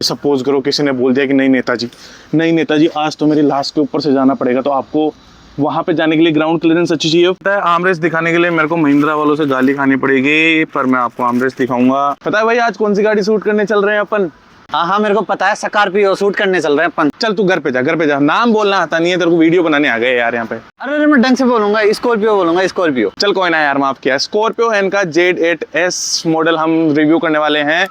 Suppose करो किसी ने बोल दिया कि नहीं नेताजी आज तो मेरी लास्ट के ऊपर से जाना पड़ेगा, तो आपको वहां पे जाने के लिए ग्राउंड क्लियरेंस अच्छी चाहिए होता है। आर्मरेस दिखाने के लिए मेरे को महिंद्रा वालों से गाली खानी पड़ेगी, पर मैं आपको आर्मरेस दिखाऊंगा। पता है भाई आज कौन सी गाड़ी शूट करने चल रहे हैं अपन? हाँ मेरे को पता है, स्कॉर्पियो शूट करने चल रहे हैं अपन। चल तू घर पे जा, नाम बोलना आता नहीं है तेरे को, वीडियो बनाने आ गए यार यहाँ पे। अरे मैं ढंग से बोलूंगा, स्कॉर्पियो बोलूंगा, स्कॉर्पियो। चल कोई ना यार, माफ किया। स्कॉर्पियो एन का Z8S मॉडल हम रिव्यू करने वाले हैं।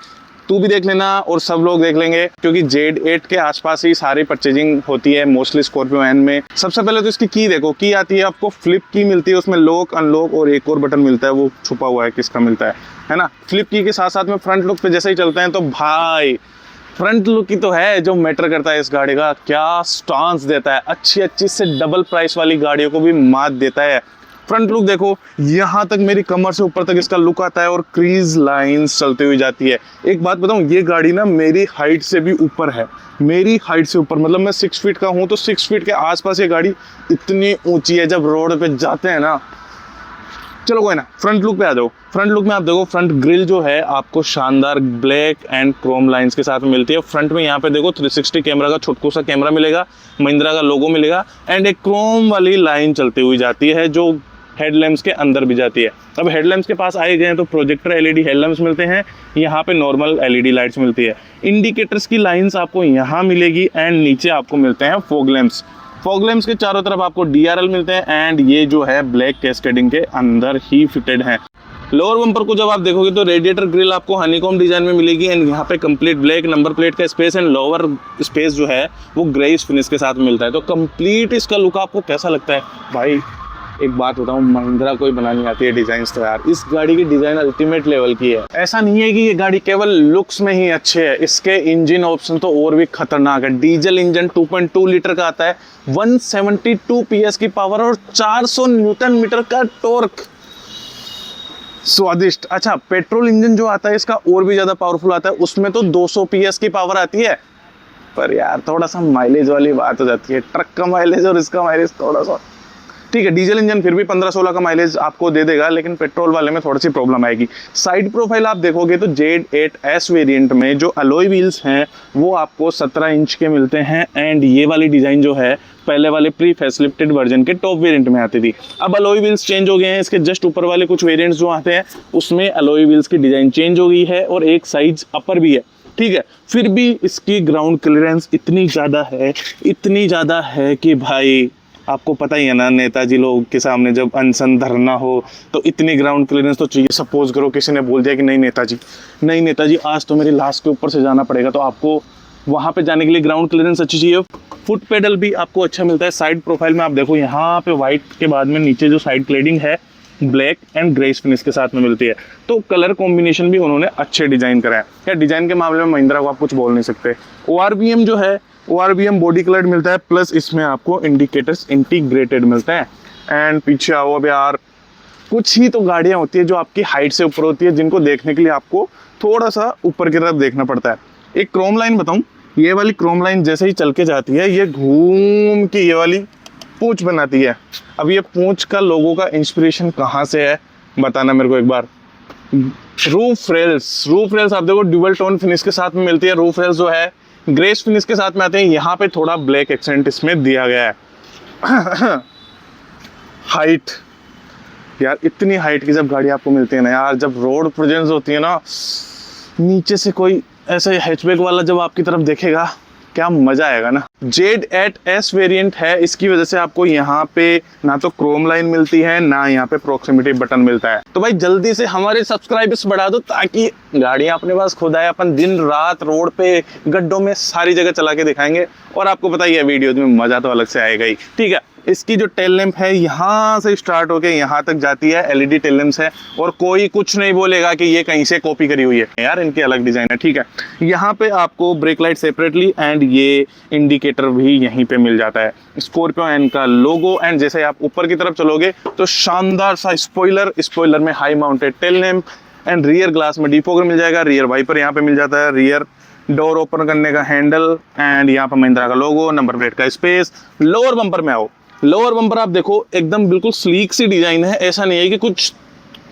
तू भी देख लेना और सब लोग देख लेंगे, क्योंकि Z8 के आसपास ही सारी परचेजिंग होती है मोस्टली स्कॉर्पियो एन में। सबसे पहले तो इसकी की देखो, की आती है आपको, फ्लिप की मिलती है, उसमें लॉक अनलॉक और एक और बटन मिलता है, वो छुपा हुआ है किसका मिलता है ना। फ्लिप की के साथ साथ में फ्रंट लुक पे जैसे ही चलते हैं तो भाई फ्रंट लुक की तो है जो मैटर करता है इस गाड़ी का। क्या स्टांस देता है, अच्छी से डबल प्राइस वाली गाड़ियों को भी मात देता है। फ्रंट लुक देखो, यहाँ तक मेरी कमर से ऊपर तक इसका लुक आता है और क्रीज लाइंस चलती हुई जाती है। एक बात बताऊँ, ये गाड़ी ना मेरी हाइट से भी ऊपर है, मेरी हाइट से ऊपर, मतलब मैं 6 फीट का हूँ तो 6 फीट के आसपास ये गाड़ी इतनी ऊंची है। जब रोड पे जाते हैं ना, चलो कोई ना, फ्रंट लुक पे आ जाओ। फ्रंट लुक में आप देखो, फ्रंट ग्रिल जो है आपको शानदार ब्लैक एंड क्रोम लाइंस के साथ में मिलती है। फ्रंट में यहाँ पे देखो 360 कैमरा का छोटू सा कैमरा मिलेगा, महिंद्रा का लोगो मिलेगा एंड एक क्रोम वाली लाइन चलती हुई जाती है जो हेडलैम्प्स के अंदर भी जाती है। अब हेडलैम्प्स के पास आए गए तो प्रोजेक्टर एलईडी हेडलैम्प्स मिलते हैं, यहाँ पे नॉर्मल एलईडी लाइट्स मिलती है। इंडिकेटर्स की लाइंस आपको यहाँ मिलेगी एंड नीचे आपको मिलते हैं फॉग लैंप्स। फॉग लैंप्स के चारों तरफ आपको DRL मिलते हैं एंड ये जो है ब्लैक कैस्केडिंग के अंदर ही फिटेड है। लोअर बम्पर को जब आप देखोगे तो रेडिएटर ग्रिल आपको हनीकॉम डिजाइन में मिलेगी एंड यहाँ पे कंप्लीट ब्लैक नंबर प्लेट का स्पेस एंड लोअर स्पेस जो है वो ग्रेइश फिनिश के साथ मिलता है। तो कंप्लीट इसका लुक आपको कैसा लगता है भाई? एक बात बताऊं, महिंद्रा कोई बनानी आती है डिजाइन तो यार इस गाड़ी की डिजाइन अल्टीमेट लेवल की है। ऐसा नहीं है कि ये गाड़ी केवल लुक्स में ही अच्छे है, इसके इंजन ऑप्शन तो और भी खतरनाक है। डीजल इंजन 2.2 लीटर का आता है, 172 PS की पावर और 400 न्यूटन मीटर का टॉर्क। स्वादिष्ट। अच्छा, पेट्रोल इंजन जो आता है इसका और भी ज्यादा पावरफुल आता है, उसमें तो 200 PS की पावर आती है। पर यार थोड़ा सा माइलेज वाली बात हो जाती है, ट्रक का माइलेज और इसका माइलेज थोड़ा सा ठीक है। डीजल इंजन फिर भी 15-16 का माइलेज आपको दे देगा, लेकिन पेट्रोल वाले में थोड़ी सी प्रॉब्लम आएगी। साइड प्रोफाइल आप देखोगे तो Z8S वेरिएंट में जो अलॉय व्हील्स हैं वो आपको 17 इंच के मिलते हैं एंड ये वाली डिज़ाइन जो है पहले वाले प्री फेसलिफ्टेड वर्जन के टॉप वेरिएंट में आती थी। अब अलॉय व्हील्स चेंज हो गए हैं, इसके जस्ट ऊपर वाले कुछ वेरिएंट्स जो आते हैं उसमें अलॉय व्हील्स की डिज़ाइन चेंज हो गई है और एक साइज अपर भी है, ठीक है। फिर भी इसकी ग्राउंड क्लियरेंस इतनी ज़्यादा है कि भाई आपको पता ही है ना, नेताजी लोग के सामने जब अनशन धरना हो तो इतनी ग्राउंड क्लियरेंस तो चाहिए। सपोज करो किसी ने बोल दिया कि नहीं नेताजी आज तो मेरी लास्ट के ऊपर से जाना पड़ेगा, तो आपको वहाँ पे जाने के लिए ग्राउंड क्लियरेंस अच्छी चाहिए। फुट पेडल भी आपको अच्छा मिलता है। साइड प्रोफाइल में आप देखो, यहाँ पे व्हाइट के बाद में नीचे जो साइड क्लेडिंग है ब्लैक एंड ग्रेस फिनिश के साथ में मिलती है, तो कलर कॉम्बिनेशन भी उन्होंने अच्छे डिजाइन करा है। क्या डिजाइन के मामले में महिंद्रा को आप कुछ बोल नहीं सकते। ORVM जो है ORVM बॉडी कलर्ड मिलता है, प्लस इसमें आपको इंडिकेटर्स इंटीग्रेटेड मिलते हैं। एंड पीछे आओ अब यार, कुछ ही तो गाड़ियाँ होती है जो आपकी हाइट से ऊपर होती है, जिनको देखने के लिए आपको थोड़ा सा ऊपर की तरफ देखना पड़ता है। एक क्रोम लाइन बताऊँ, ये वाली क्रोम लाइन जैसे ही चल के जाती है ये घूम के ये वाली पूंछ बनाती है। अब ये पूंछ का लोगों का इंस्पिरेशन कहाँ से है बताना मेरे को एक बार। रूफ रेल्स आप देखो ड्यूअल टोन फिनिश के साथ में मिलती है। रूफ रेल्स जो है ग्रेस फिनिश के साथ में आते हैं, यहाँ पे थोड़ा ब्लैक एक्सेंट इसमें दिया गया है। हाइट यार, इतनी हाइट की जब गाड़ी आपको मिलती है ना यार, जब रोड प्रेजेंस होती है ना, नीचे से कोई ऐसे हैचबैक वाला जब आपकी तरफ देखेगा क्या मजा आएगा ना। Z8S वेरिएंट है, इसकी वजह से आपको यहाँ पे ना तो क्रोम लाइन मिलती है ना यहाँ पे प्रॉक्सिमिटी बटन मिलता है। तो भाई जल्दी से हमारे सब्सक्राइबर्स बढ़ा दो ताकि गाड़ियाँ अपने पास खुद आए, अपन दिन रात रोड पे गड्ढों में सारी जगह चला के दिखाएंगे और आपको पता ही है वीडियोज में मजा तो अलग से आएगा ही, ठीक है। इसकी जो टेल लैंप है यहाँ से स्टार्ट होके यहाँ तक जाती है, LED टेल लैंप्स है और कोई कुछ नहीं बोलेगा कि ये कहीं से कॉपी करी हुई है यार, इनकी अलग डिजाइन है, ठीक है। यहाँ पे आपको ब्रेक लाइट सेपरेटली एंड ये इंडिकेटर भी यहीं पे मिल जाता है। स्कॉर्पियो एन का लोगो एंड जैसे आप ऊपर की तरफ चलोगे तो शानदार सा स्पॉइलर में high mounted tail lamp and rear glass में डिफॉगर मिल जाएगा। रियर वाइपर यहाँ पे मिल जाता है, रियर डोर ओपन करने का हैंडल एंड यहाँ पर महिंद्रा का लोगो, नंबर प्लेट का स्पेस। लोअर बम्पर में आओ, लोअर बम्पर आप देखो एकदम बिल्कुल स्लीक सी डिजाइन है, ऐसा नहीं है कि कुछ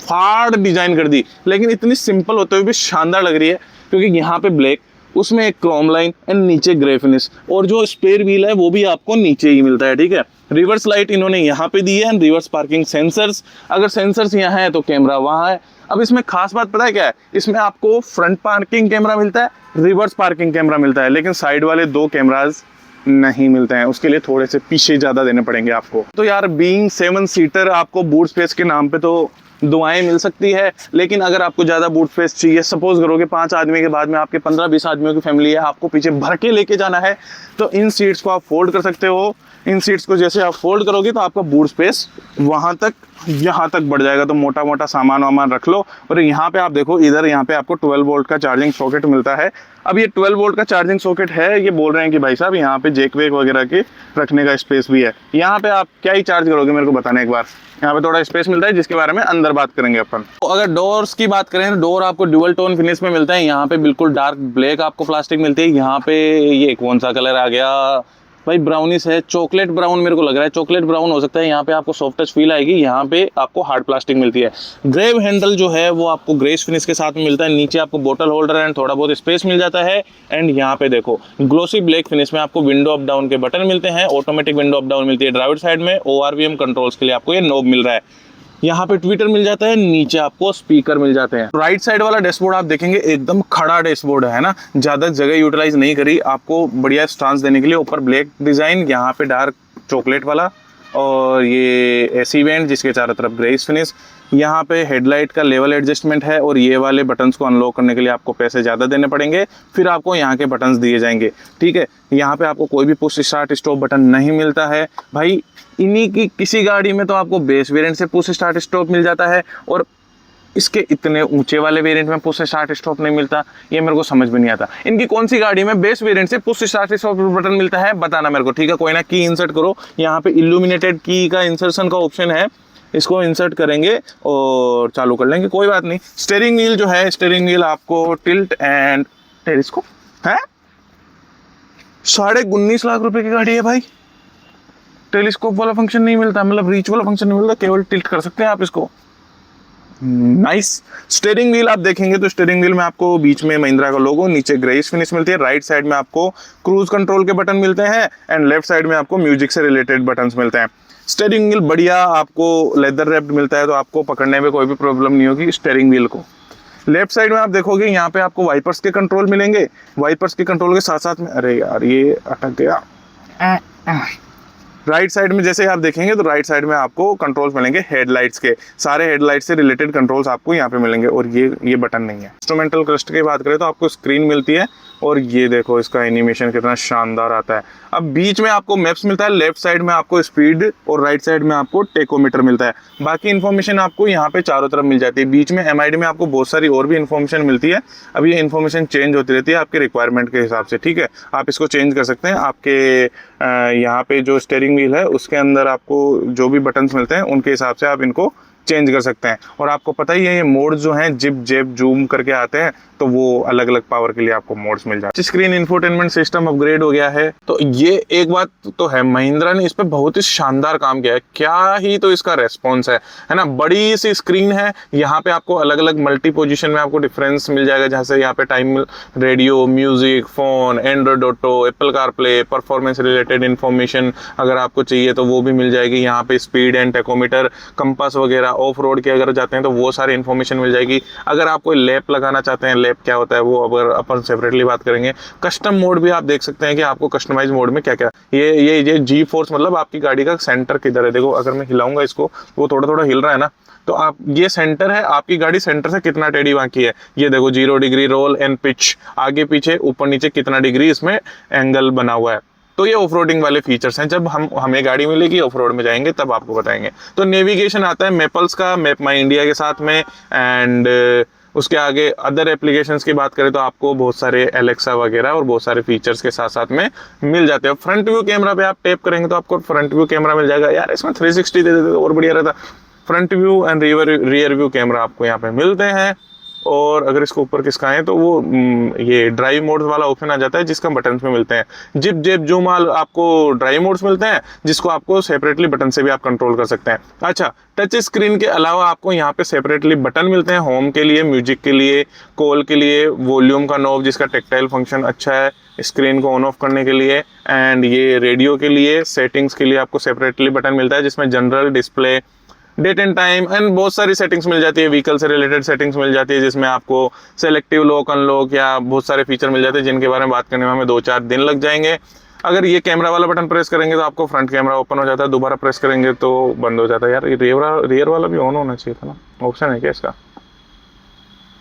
फाड़ डिजाइन कर दी, लेकिन इतनी सिंपल होते हुए भी शानदार लग रही है क्योंकि यहाँ पे ब्लैक उसमें एक क्रोम लाइन एंड नीचे ग्रे फिनिश, और जो स्पेयर व्हील है वो भी आपको नीचे ही मिलता है, ठीक है। रिवर्स लाइट इन्होंने यहाँ पे दी है एंड रिवर्स पार्किंग सेंसर्स, अगर सेंसर्स यहाँ है तो कैमरा वहाँ है। अब इसमें खास बात पता है क्या है, इसमें आपको फ्रंट पार्किंग कैमरा मिलता है, रिवर्स पार्किंग कैमरा मिलता है, लेकिन साइड वाले 2 कैमराज नहीं मिलते हैं, उसके लिए थोड़े से पीछे ज़्यादा देने पड़ेंगे आपको। तो यार बीइंग 7 सीटर आपको बूट स्पेस के नाम पे तो दुआएं मिल सकती है, लेकिन अगर आपको ज़्यादा बूट स्पेस चाहिए, सपोज करो कि 5 आदमी के बाद में आपके 15-20 आदमियों की फैमिली है, आपको पीछे भर के लेके जाना है, तो इन सीट्स को आप फोल्ड कर सकते हो। इन सीट्स को जैसे आप फोल्ड करोगे तो आपका बूट स्पेस वहाँ तक यहाँ तक बढ़ जाएगा, तो मोटा मोटा सामान वामान रख लो। और यहाँ पे आप देखो, इधर यहाँ पे आपको 12 वोल्ट का चार्जिंग सॉकेट मिलता है। अब ये 12 वोल्ट का चार्जिंग सॉकेट है, ये बोल रहे हैं कि भाई साहब यहाँ पे जेक वेक वगैरह के रखने का स्पेस भी है। यहाँ पे आप क्या ही चार्ज करोगे मेरे को बताना एक बार। यहाँ पे थोड़ा स्पेस मिलता है जिसके बारे में अंदर बात करेंगे अपन। तो अगर डोर्स की बात करें तो डोर आपको ड्यूअल टोन फिनिश में मिलता है। यहाँ पे बिल्कुल डार्क ब्लैक आपको प्लास्टिक मिलती है। यहाँ पे ये कौन सा कलर आ गया भाई, ब्राउनिश है, चॉकलेट ब्राउन मेरे को लग रहा है, चॉकलेट ब्राउन हो सकता है। यहाँ पे आपको सॉफ्ट टच फील आएगी। यहाँ पे आपको हार्ड प्लास्टिक मिलती है। ग्रेव हैंडल जो है वो आपको ग्रेस फिनिश के साथ में मिलता है। नीचे आपको बोतल होल्डर एंड थोड़ा बहुत स्पेस मिल जाता है। एंड यहाँ पे देखो ग्लोसी ब्लैक फिनिश में आपको विंडो अप डाउन के बटन मिलते हैं, ऑटोमेटिक विंडो अप डाउन मिलती है। ड्राइवर साइड में ORVM कंट्रोल्स के लिए आपको ये नॉब मिल रहा है। यहाँ पे ट्विटर मिल जाता है, नीचे आपको स्पीकर मिल जाते हैं। राइट साइड वाला डैशबोर्ड आप देखेंगे एकदम खड़ा डैशबोर्ड है ना, ज्यादा जगह यूटिलाइज नहीं करी आपको बढ़िया स्टांस देने के लिए। ऊपर ब्लैक डिजाइन, यहाँ पे डार्क चॉकलेट वाला, और ये एसी वेंट जिसके चारों तरफ ग्रेस फिनिश। यहाँ पे हेडलाइट का लेवल एडजस्टमेंट है, और ये वाले बटन्स को अनलॉक करने के लिए आपको पैसे ज़्यादा देने पड़ेंगे, फिर आपको यहाँ के बटन्स दिए जाएंगे, ठीक है। यहाँ पे आपको कोई भी पुश स्टार्ट स्टॉप बटन नहीं मिलता है भाई। इन्हीं की किसी गाड़ी में तो आपको बेस वेरिएंट से पुश स्टार्ट स्टॉप मिल जाता है, और इसके इतने ऊंचे वाले वेरिएंट में पुश स्टार्ट स्टॉप नहीं मिलता। ये मेरे को समझ में नहीं आता, इनकी कौन सी गाड़ी में बेस वेरिएंट से पुश स्टार्ट स्टॉप बटन मिलता है, बताना मेरे को, ठीक है। कोई ना की इंसर्ट करो, यहाँ पे इल्यूमिनेटेड की का इंसर्शन का ऑप्शन है, इसको इंसर्ट करेंगे और चालू कर लेंगे, कोई बात नहीं। स्टीयरिंग व्हील जो है, स्टीयरिंग व्हील आपको टिल्ट एंड टेलिस्कोप है। 19.5 लाख रुपए की गाड़ी है भाई, टेलीस्कोप वाला फंक्शन नहीं मिलता, मतलब रीच वाला फंक्शन नहीं मिलता, केवल टिल्ट कर सकते हैं आप इसको। नाइस। स्टीयरिंग व्हील आप देखेंगे तो स्टीयरिंग व्हील में आपको बीच में महिंद्रा का लोगो, नीचे ग्रेस फिनिश मिलती है। राइट साइड में आपको क्रूज कंट्रोल के बटन मिलते हैं, एंड लेफ्ट साइड में आपको म्यूजिक से रिलेटेड बटन्स मिलते हैं। स्टीयरिंग व्हील बढ़िया आपको लेदर रैप्ड मिलता है, तो आपको पकड़ने में कोई भी प्रॉब्लम नहीं होगी स्टीयरिंग व्हील को। लेफ्ट साइड में आप देखोगे यहाँ पे आपको वाइपर्स के कंट्रोल मिलेंगे। वाइपर्स के कंट्रोल के साथ साथ में, अरे यार ये अटक गया। राइट साइड में जैसे आप देखेंगे तो राइट साइड में आपको कंट्रोल्स मिलेंगे हेडलाइट्स के, सारे हेडलाइट्स से रिलेटेड कंट्रोल्स आपको यहाँ पे मिलेंगे, और ये बटन नहीं है। इंस्ट्रूमेंटल क्लस्टर की बात करें तो आपको स्क्रीन मिलती है, और ये देखो इसका एनिमेशन कितना शानदार आता है। अब बीच में आपको मैप्स मिलता है, लेफ्ट साइड में आपको स्पीड, और राइट साइड में आपको टेकोमीटर मिलता है। बाकी इन्फॉर्मेशन आपको यहाँ पे चारों तरफ मिल जाती है। बीच में MID में आपको बहुत सारी और भी इन्फॉर्मेशन मिलती है। अब ये इन्फॉर्मेशन चेंज होती रहती है आपके रिक्वायरमेंट के हिसाब से, ठीक है। आप इसको चेंज कर सकते हैं। आपके यहाँ पे जो स्टीयरिंग व्हील है उसके अंदर आपको जो भी बटन्स मिलते हैं उनके हिसाब से आप इनको चेंज कर सकते हैं। और आपको पता ही है ये मोड्स जो हैं जिप जेप जूम करके आते हैं, तो वो अलग अलग पावर के लिए आपको मोड्स मिल जाते हैं। स्क्रीन इंफोटेनमेंट सिस्टम अपग्रेड हो गया है, तो ये एक बात तो है, महिंद्रा ने इस पे बहुत ही शानदार काम किया है। क्या ही तो इसका रेस्पॉन्स है ना। बड़ी सी स्क्रीन है, यहाँ पे आपको अलग अलग मल्टी पोजिशन में आपको डिफरेंस मिल जाएगा, जैसे यहाँ पे time, radio, music, phone, Android auto, Apple CarPlay, performance related information अगर आपको चाहिए तो वो भी मिल जाएगी। यहाँ पे स्पीड एंड टेकोमीटर, कंपास वगैरह, ऑफ रोड के अगर जाते हैं तो वो सारी इन्फॉर्मेशन मिल जाएगी। अगर आप कोई लैप लगाना चाहते हैं, लैप क्या होता है वो अगर अपन सेपरेटली बात करेंगे। कस्टम मोड भी आप देख सकते हैं कि आपको कस्टमाइज मोड में क्या क्या, ये जी फोर्स मतलब आपकी गाड़ी का सेंटर किधर है। देखो अगर मैं हिलाऊंगा इसको, वो थोड़ा थोड़ा हिल रहा है ना, तो आप ये सेंटर है, आपकी गाड़ी सेंटर से कितना टेढ़ी बाकी है। ये देखो 0 डिग्री रोल एंड पिच, आगे पीछे ऊपर नीचे कितना डिग्री इसमें एंगल बना हुआ है। तो ये ऑफ रोडिंग वाले फीचर्स हैं। जब हमें गाड़ी मिलेगी ऑफ रोड में जाएंगे तब आपको बताएंगे। तो नेविगेशन आता है मेपल्स का, मैप माई इंडिया के साथ में, एंड उसके आगे अदर एप्लीकेशंस की बात करें तो आपको बहुत सारे एलेक्सा वगैरह और बहुत सारे फीचर्स के साथ साथ में मिल जाते हैं। फ्रंट व्यू कैमरा पे आप टैप करेंगे तो आपको फ्रंट व्यू कैमरा मिल जाएगा। यार इसमें 360 दे देते तो और बढ़िया रहता। Front view and rear view camera आपको यहाँ पे मिलते हैं। और अगर इसको ऊपर किसका है तो वो ये ड्राइव मोड वाला ऑप्शन आ जाता है, जिसका बटन में मिलते हैं। जिप जेप जो माल आपको ड्राइव मोड्स मिलते हैं, जिसको आपको सेपरेटली बटन से भी आप कंट्रोल कर सकते हैं। अच्छा, टच स्क्रीन के अलावा आपको यहाँ पे सेपरेटली बटन मिलते हैं, होम के लिए, म्यूजिक के लिए, कॉल के लिए, वॉल्यूम का नॉब जिसका टेक्टाइल फंक्शन अच्छा है स्क्रीन को ऑन ऑफ करने के लिए, एंड ये रेडियो के लिए, सेटिंग्स के लिए आपको सेपरेटली बटन मिलता है, जिसमें general, display, date and time and बहुत सारी सेटिंग्स मिल जाती है। व्हीकल से रिलेटेड सेटिंग्स मिल जाती है, जिसमें आपको सेलेक्टिव लॉक, अनलॉक या बहुत सारे फीचर मिल जाते हैं, जिनके बारे में बात करने में हमें 2-4 दिन लग जाएंगे। अगर ये कैमरा वाला बटन प्रेस करेंगे तो आपको फ्रंट कैमरा ओपन हो जाता है, दोबारा प्रेस करेंगे तो बंद हो जाता है। यार ये रियर वाला भी ऑन होना चाहिए था ना, ऑप्शन है क्या इसका?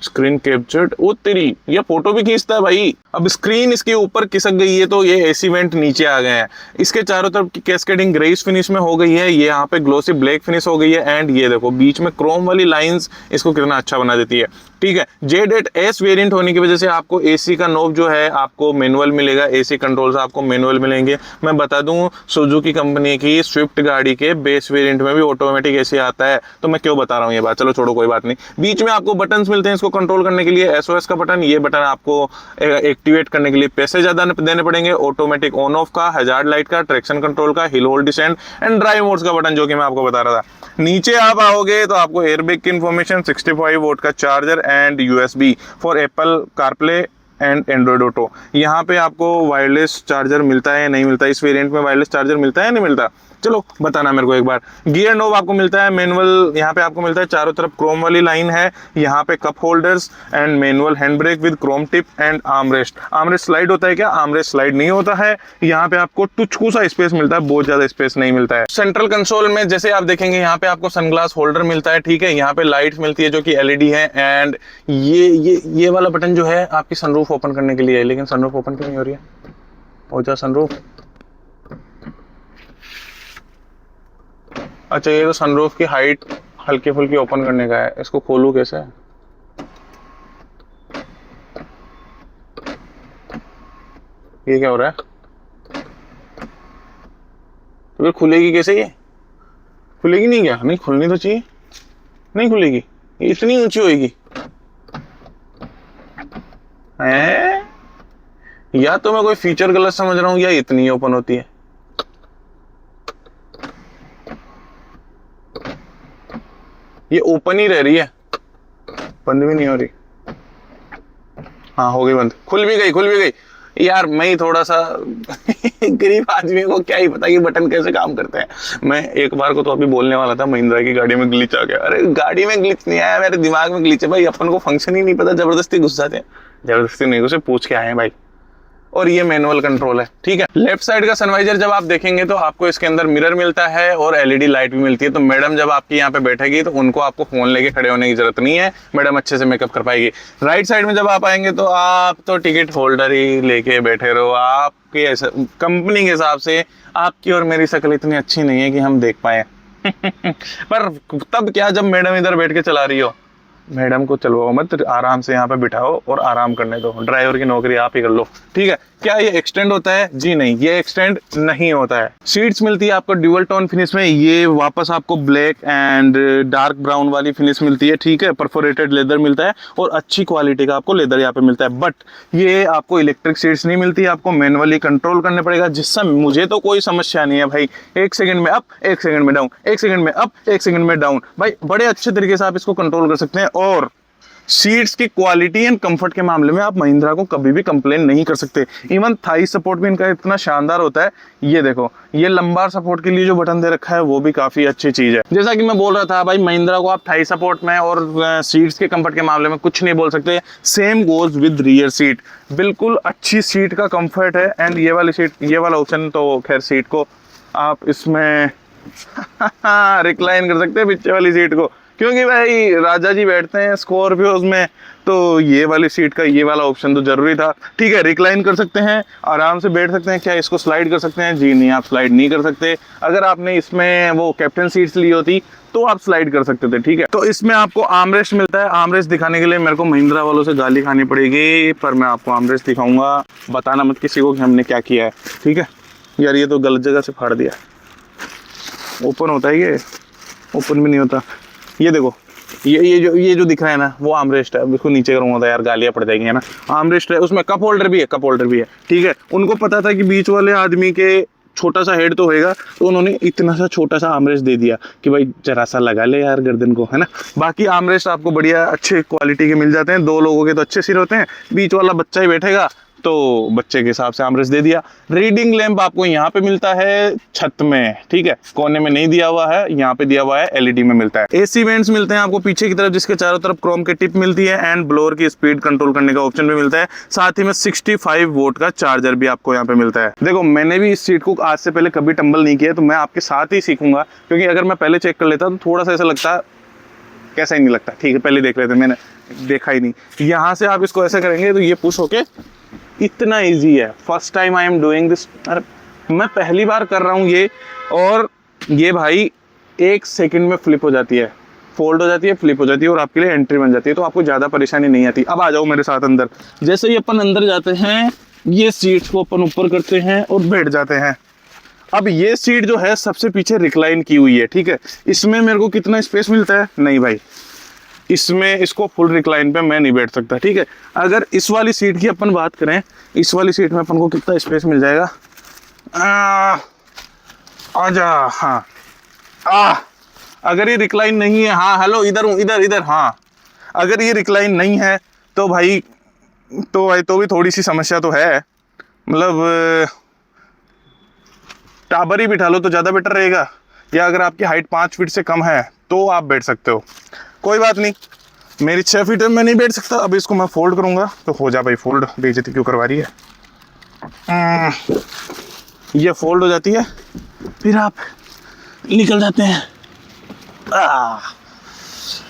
स्क्रीन कैप्चर्ड, ओ तेरी, ये फोटो भी खींचता है भाई। अब स्क्रीन इसके ऊपर खिसक गई है तो ये एसी वेंट नीचे आ गए हैं। इसके चारों तरफ की कैस्केडिंग ग्रेइश फिनिश में हो गई है, ये यहाँ पे ग्लोसी ब्लैक फिनिश हो गई है, एंड ये देखो बीच में क्रोम वाली लाइंस इसको कितना अच्छा बना देती है। ठीक है, Z8S वेरिएंट होने की वजह से आपको एसी का नॉब जो है आपको मैनुअल मिलेगा, एसी कंट्रोल्स आपको मैनुअल मिलेंगे। मैं बता दूं, सुजुकी कंपनी की स्विफ्ट गाड़ी के बेस वेरिएंट में भी ऑटोमेटिक एसी आता है, तो मैं क्यों बता रहा हूँ ये बात, चलो छोड़ो कोई बात नहीं। बीच में आपको बटन्स मिलते हैं इसको कंट्रोल करने के लिए, SOS का बटन, ये बटन आपको एक्टिवेट करने के लिए पैसे ज्यादा देने पड़ेंगे, ऑटोमेटिक ऑन ऑफ का, हजार्ड लाइट का, ट्रैक्शन कंट्रोल का, hill hold descend and drive modes का बटन, जो कि मैं आपको बता रहा था। नीचे आप आओगे तो आपको एयरबैग की इंफॉर्मेशन, 65 वोल्ट का charger and USB for Apple CarPlay and Android auto. यहाँ पे आपको वायरलेस चार्जर मिलता है नहीं मिलता, इस वेरिएंट में वायरलेस चार्जर मिलता है नहीं मिलता, चलो बताना मेरे को एक बार। गियर नोब आपको मिलता है मैनुअल, यहाँ पे आपको मिलता है, चारों तरफ क्रोम वाली लाइन है, यहाँ पे cup holders and manual hand brake with Chrome tip and armrest. Armrest slide होता है क्या? आर्मरेस्ट स्लाइड नहीं होता है। यहाँ पे आपको टुचकू सा स्पेस मिलता है, बहुत ज्यादा स्पेस नहीं मिलता है। सेंट्रल कंसोल में जैसे आप देखेंगे यहाँ पे आपको सनग्लास होल्डर मिलता है, ठीक है, यहाँ पे लाइट्स मिलती है जो कि LED है, एंड ये वाला बटन जो है आपकी सनरूफ ओपन करने के लिए है, लेकिन सनरूफ ओपन क्यों नहीं हो रही है? हो जा सनरूफ। अच्छा, ये तो सनरूफ की हाइट हल्की फुल्की ओपन करने का है, इसको खोलूं कैसे? ये क्या हो रहा है? तो फिर खुलेगी कैसे? ये खुलेगी नहीं क्या? नहीं खुलनी तो चाहिए, नहीं खुलेगी, ये इतनी ऊंची होगी है? या तो मैं कोई फीचर गलत समझ रहा हूं या इतनी ओपन होती है। ये ओपन ही रह रही है, बंद भी नहीं हो रही। हाँ हो गई बंद, खुल भी गई। यार मैं ही थोड़ा सा गरीब आदमी को क्या ही पता कि बटन कैसे काम करते हैं। मैं एक बार को तो अभी बोलने वाला था महिंद्रा की गाड़ी में ग्लिच आ गया। अरे गाड़ी में ग्लिच नहीं आया, मेरे दिमाग में ग्लिच है भाई। अपन को फंक्शन ही नहीं पता, जबरदस्ती घुस जाते हैं। जबरदस्ती नहीं घुसे, पूछ के आए हैं भाई। और ये मैनुअल कंट्रोल है, ठीक है। लेफ्ट साइड का सनवाइजर जब आप देखेंगे तो आपको इसके अंदर मिरर मिलता है और LED लाइट भी मिलती है। तो मैडम जब आपकी यहाँ पे बैठेगी तो उनको आपको फोन लेके खड़े होने की जरूरत नहीं है, मैडम अच्छे से मेकअप कर पाएगी। राइट साइड में जब आप आएंगे तो आप तो टिकट होल्डर ही लेके बैठे रहो। आपके ऐसा कंपनी के हिसाब से आपकी और मेरी शक्ल इतनी अच्छी नहीं है कि हम देख पाए पर तब क्या, जब मैडम इधर बैठ के चला रही हो, मैडम को चलवाओ मत, आराम से यहाँ पे बिठाओ और आराम करने दो। ड्राइवर की नौकरी आप ही कर लो, ठीक है। क्या ये एक्सटेंड होता है? जी नहीं, ये एक्सटेंड नहीं होता है। सीट्स मिलती है आपको ड्यूअल टोन फिनिश में, ये वापस आपको ब्लैक एंड डार्क ब्राउन वाली फिनिश मिलती है, ठीक है। परफोरेटेड लेदर मिलता है और अच्छी क्वालिटी का आपको लेदर यहाँ पे मिलता है। बट ये आपको इलेक्ट्रिक सीट्स नहीं मिलती, आपको मैनुअली कंट्रोल करने पड़ेगा, जिससे मुझे तो कोई समस्या नहीं है भाई। 1 सेकंड में अप, 1 सेकंड में डाउन, 1 सेकंड में अप, 1 सेकंड में डाउन, भाई बड़े अच्छे तरीके से आप इसको कंट्रोल कर सकते हैं। और सीट्स की क्वालिटी एंड कंफर्ट के मामले में आप महिंद्रा को कभी भी कंप्लेन नहीं कर सकते। इवन थाई सपोर्ट भी इनका इतना शानदार होता है। ये देखो, ये लंबार सपोर्ट के लिए जो बटन दे रखा है वो भी काफी अच्छी चीज है। जैसा कि मैं बोल रहा था भाई, महिंद्रा को आप थाई सपोर्ट में और सीट्स के कंफर्ट के मामले में कुछ नहीं बोल सकते। Same goes with rear seat, बिल्कुल अच्छी सीट का कंफर्ट है। एंड ये वाली सीट, ये वाला ऑप्शन तो खैर सीट को आप इसमें रिक्लाइन कर सकते हैं पीछे वाली सीट को, क्योंकि भाई राजा जी बैठते हैं स्कॉर्पियोज में, तो ये वाली सीट का ये वाला ऑप्शन तो जरूरी था, ठीक है। रिक्लाइन कर सकते हैं, आराम से बैठ सकते हैं। क्या इसको स्लाइड कर सकते हैं? जी नहीं, आप स्लाइड नहीं कर सकते। अगर आपने इसमें वो कैप्टन सीट्स ली होती तो आप स्लाइड कर सकते थे, ठीक है। तो इसमें आपको आर्मरेस्ट मिलता है। आर्मरेस्ट दिखाने के लिए मेरे को महिंद्रा वालों से गाली खानी पड़ेगी, पर मैं आपको आर्मरेस्ट दिखाऊंगा। बताना मत किसी को कि हमने क्या किया है, ठीक है। यार ये तो गलत जगह से फाड़ दिया। ओपन होता है ये? ओपन भी नहीं होता। ये देखो, ये जो दिख रहा है ना, वो आर्मरेस्ट है। इसको नीचे करूंगा तो यार गालियां पड़ जाएंगी, है ना। आर्मरेस्ट है, उसमें कप होल्डर भी है, कप होल्डर भी है, ठीक है। उनको पता था कि बीच वाले आदमी के छोटा सा हेड तो होएगा, तो उन्होंने इतना सा छोटा सा आर्मरेस्ट दे दिया कि भाई जरा सा लगा ले यार गर्दन को, है ना। बाकी आर्मरेस्ट आपको बढ़िया अच्छे क्वालिटी के मिल जाते हैं, 2 लोगों के तो अच्छे सिर होते हैं, बीच वाला बच्चा ही बैठेगा तो बच्चे के हिसाब से आर्मरेस्ट दे दिया। रीडिंग लैंप आपको यहाँ पे मिलता है छत में, ठीक है, कोने में नहीं दिया हुआ है, यहाँ पे दिया हुआ है, एलईडी में मिलता है। एसी वेंट्स मिलते हैं आपको पीछे की तरफ, जिसके चारों तरफ क्रोम की टिप मिलती है, एंड ब्लोअर की स्पीड कंट्रोल करने का ऑप्शन भी मिलता है। साथ ही में 65 वोल्ट का चार्जर भी आपको यहाँ पे मिलता है। देखो मैंने भी इस सीट को आज से पहले कभी टम्बल नहीं किया, तो मैं आपके साथ ही सीखूंगा, क्योंकि अगर मैं पहले चेक कर लेता तो थोड़ा सा ऐसा लगता, कैसा ही नहीं लगता, ठीक है, पहले देख लेते, मैंने देखा ही नहीं। यहाँ से आप इसको ऐसे करेंगे तो ये पुश होके इतना इजी है। First time I am doing this, अरे मैं पहली बार कर रहा हूँ ये, और ये भाई 1 सेकंड में फ्लिप हो जाती है, फोल्ड हो जाती है, फ्लिप हो जाती है, और आपके लिए एंट्री बन जाती है, तो आपको ज़्यादा परेशानी नहीं आती। अब आ जाओ मेरे साथ अंदर। जैसे ही अपन अंदर जाते हैं, ये सीट्स को अपन ऊपर करते हैं और बैठ जाते हैं। अब ये सीट जो है सबसे पीछे रिक्लाइन की हुई है, ठीक है। इसमें मेरे को कितना स्पेस मिलता है, नहीं भाई, इसमें इसको फुल रिक्लाइन पे मैं नहीं बैठ सकता, ठीक है। अगर इस वाली सीट की अपन बात करें, इस वाली सीट में अपन को कितना स्पेस मिल जाएगा, आजा, हाँ, अगर ये रिक्लाइन नहीं है, हाँ हेलो इधर हूँ, इधर, हाँ, अगर ये रिक्लाइन नहीं है तो भाई तो भी थोड़ी सी समस्या तो है, मतलब टाबर ही बिठा लो तो ज़्यादा बेटर रहेगा, या अगर आपकी हाइट 5 फीट से कम है तो आप बैठ सकते हो, कोई बात नहीं। मेरी 6 फीट में मैं नहीं बैठ सकता। अब इसको मैं फोल्ड करूंगा तो हो जा भाई फोल्ड, बेइज्जती क्यों करवा रही है। ये फोल्ड हो जाती है, फिर आप निकल जाते हैं।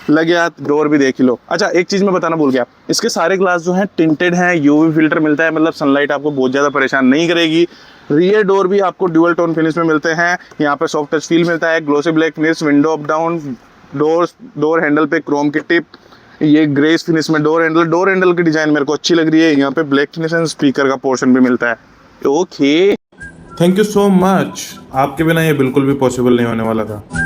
लगे हाथ, डोर भी देख ही लो। अच्छा एक चीज़ मैं बताना भूल गया, इसके सारे ग्लास जो हैं टिंटेड हैं, यूवी फिल्टर मिलता है, मतलब सनलाइट आपको बहुत ज़्यादा परेशान नहीं करेगी। रियर डोर भी आपको ड्यूअल टोन फिनिश में मिलते हैं, यहाँ पे सॉफ्ट टच फील मिलता है, glossy black finish, window up down, door handle पे क्रोम की टिप, ये ग्रेस फिनिश में डोर हैंडल की डिजाइन मेरे को अच्छी लग रही है। यहाँ पे ब्लैक फिनिश एंड स्पीकर का पोर्शन भी मिलता है। Okay, thank you so much, आपके बिना ये बिल्कुल भी पॉसिबल नहीं होने वाला था।